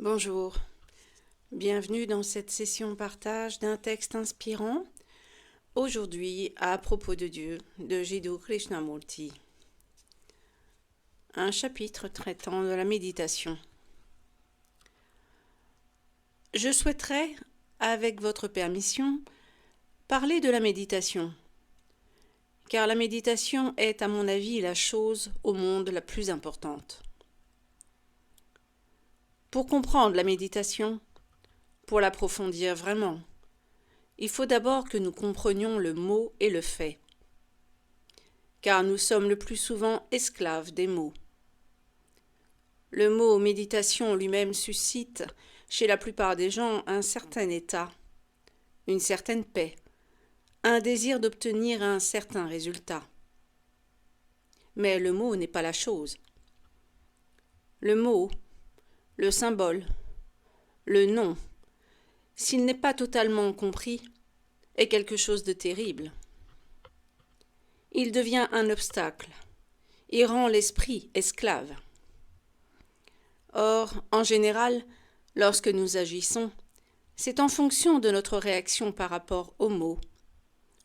Bonjour, bienvenue dans cette session partage d'un texte inspirant, aujourd'hui à propos de Dieu, de Jiddu Krishnamurti. Un chapitre traitant de la méditation. Je souhaiterais, avec votre permission, parler de la méditation, car la méditation est, à mon avis, la chose au monde la plus importante. Pour comprendre la méditation, pour l'approfondir vraiment, il faut d'abord que nous comprenions le mot et le fait, car nous sommes le plus souvent esclaves des mots. Le mot méditation lui-même suscite, chez la plupart des gens, un certain état, une certaine paix, un désir d'obtenir un certain résultat. Mais le mot n'est pas la chose. Le mot, le symbole, le nom, s'il n'est pas totalement compris, est quelque chose de terrible. Il devient un obstacle, il rend l'esprit esclave. Or, en général, lorsque nous agissons, c'est en fonction de notre réaction par rapport au mot,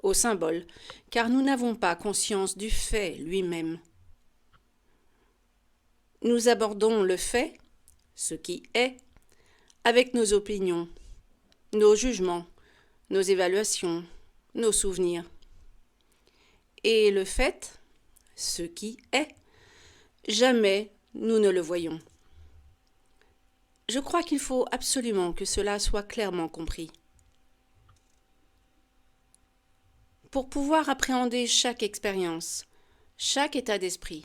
au symbole, car nous n'avons pas conscience du fait lui-même. Nous abordons le fait, ce qui est, avec nos opinions, nos jugements, nos évaluations, nos souvenirs. Et le fait, ce qui est, jamais nous ne le voyons. Je crois qu'il faut absolument que cela soit clairement compris. Pour pouvoir appréhender chaque expérience, chaque état d'esprit,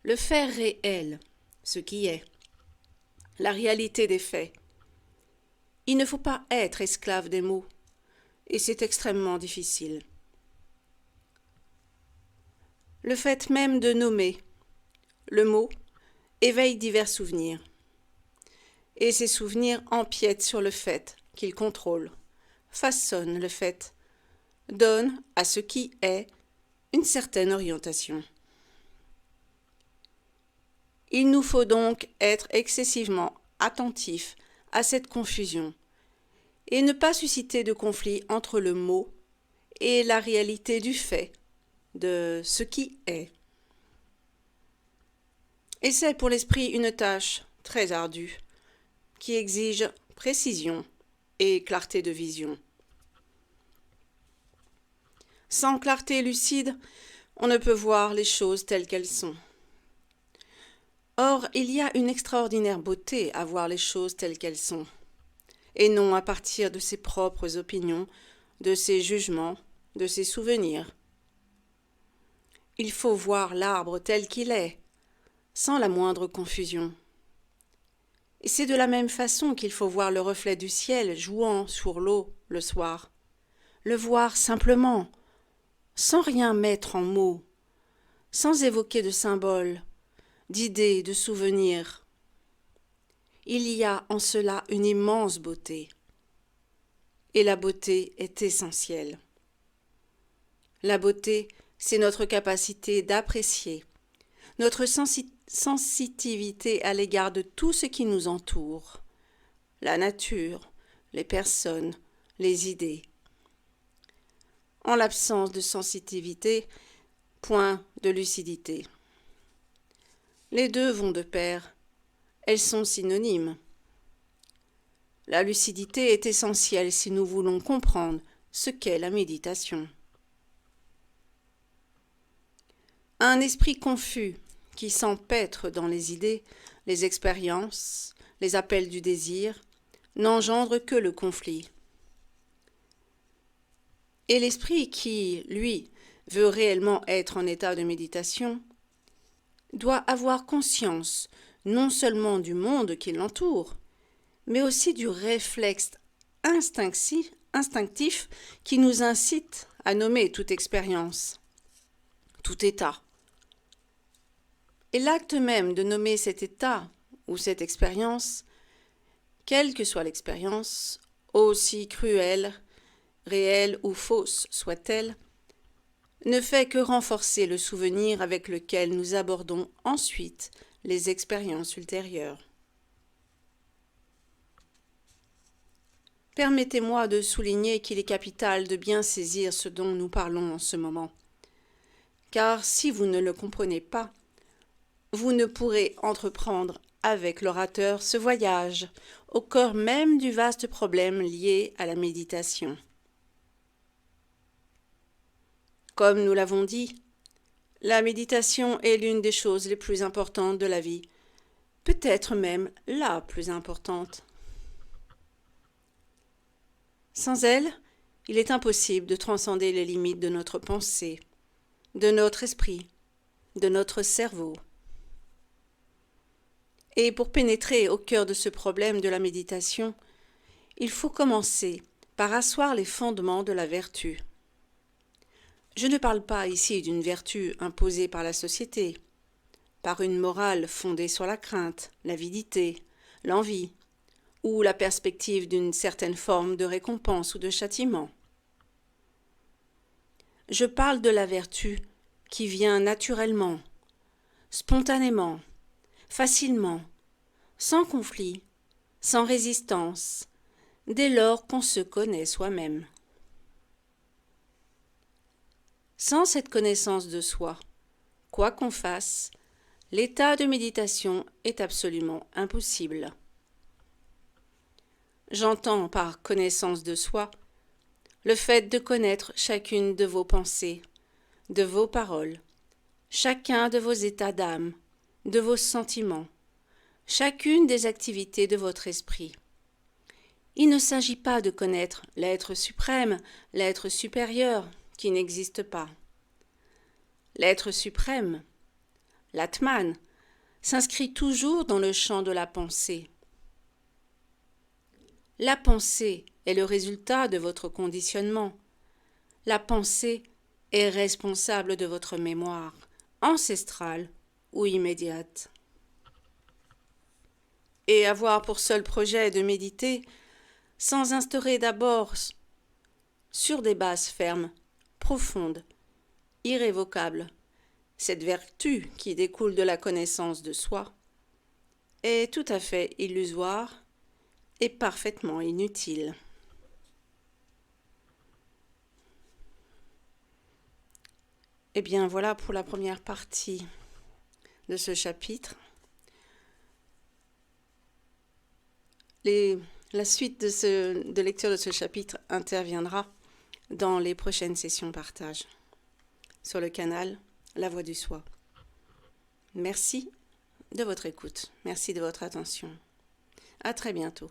le fait réel, ce qui est, la réalité des faits, il ne faut pas être esclave des mots, et c'est extrêmement difficile. Le fait même de nommer le mot éveille divers souvenirs, et ces souvenirs empiètent sur le fait qu'ils contrôlent, façonnent le fait, donnent à ce qui est une certaine orientation. Il nous faut donc être excessivement attentifs à cette confusion et ne pas susciter de conflit entre le mot et la réalité du fait, de ce qui est. Et c'est pour l'esprit une tâche très ardue, qui exige précision et clarté de vision. Sans clarté lucide, on ne peut voir les choses telles qu'elles sont. Or, il y a une extraordinaire beauté à voir les choses telles qu'elles sont, et non à partir de ses propres opinions, de ses jugements, de ses souvenirs. Il faut voir l'arbre tel qu'il est, sans la moindre confusion. Et c'est de la même façon qu'il faut voir le reflet du ciel jouant sur l'eau le soir. Le voir simplement, sans rien mettre en mots, sans évoquer de symboles, d'idées, de souvenirs. Il y a en cela une immense beauté. Et la beauté est essentielle. La beauté, c'est notre capacité d'apprécier, notre sensitivité à l'égard de tout ce qui nous entoure, la nature, les personnes, les idées. En l'absence de sensitivité, point de lucidité. Les deux vont de pair, elles sont synonymes. La lucidité est essentielle si nous voulons comprendre ce qu'est la méditation. Un esprit confus qui s'empêtre dans les idées, les expériences, les appels du désir, n'engendre que le conflit. Et l'esprit qui, lui, veut réellement être en état de méditation, doit avoir conscience non seulement du monde qui l'entoure, mais aussi du réflexe instinctif qui nous incite à nommer toute expérience, tout état. Et l'acte même de nommer cet état ou cette expérience, quelle que soit l'expérience, aussi cruelle, réelle ou fausse soit-elle, ne fait que renforcer le souvenir avec lequel nous abordons ensuite les expériences ultérieures. permettez-moi de souligner qu'il est capital de bien saisir ce dont nous parlons en ce moment. Car si vous ne le comprenez pas, vous ne pourrez entreprendre avec l'orateur ce voyage au cœur même du vaste problème lié à la méditation. Comme nous l'avons dit, la méditation est l'une des choses les plus importantes de la vie, peut-être même la plus importante. Sans elle, il est impossible de transcender les limites de notre pensée, de notre esprit, de notre cerveau. Et pour pénétrer au cœur de ce problème de la méditation, il faut commencer par asseoir les fondements de la vertu. Je ne parle pas ici d'une vertu imposée par la société, par une morale fondée sur la crainte, l'avidité, l'envie, ou la perspective d'une certaine forme de récompense ou de châtiment. Je parle de la vertu qui vient naturellement, spontanément, facilement, sans conflit, sans résistance, dès lors qu'on se connaît soi-même. Sans cette connaissance de soi, quoi qu'on fasse, l'état de méditation est absolument impossible. J'entends par connaissance de soi le fait de connaître chacune de vos pensées, de vos paroles, chacun de vos états d'âme, de vos sentiments, chacune des activités de votre esprit. Il ne s'agit pas de connaître l'être suprême, l'être supérieur, qui n'existe pas. L'être suprême, l'Atman, s'inscrit toujours dans le champ de la pensée. La pensée est le résultat de votre conditionnement. La pensée est responsable de votre mémoire, ancestrale ou immédiate. Et avoir pour seul projet de méditer, sans instaurer d'abord sur des bases fermes, profondes, irrévocables, cette vertu qui découle de la connaissance de soi, est tout à fait illusoire et parfaitement inutile. Eh bien voilà pour la première partie de ce chapitre. La suite de lecture de ce chapitre interviendra dans les prochaines sessions partage sur le canal La Voix du Soi. Merci de votre écoute. Merci de votre attention. À très bientôt.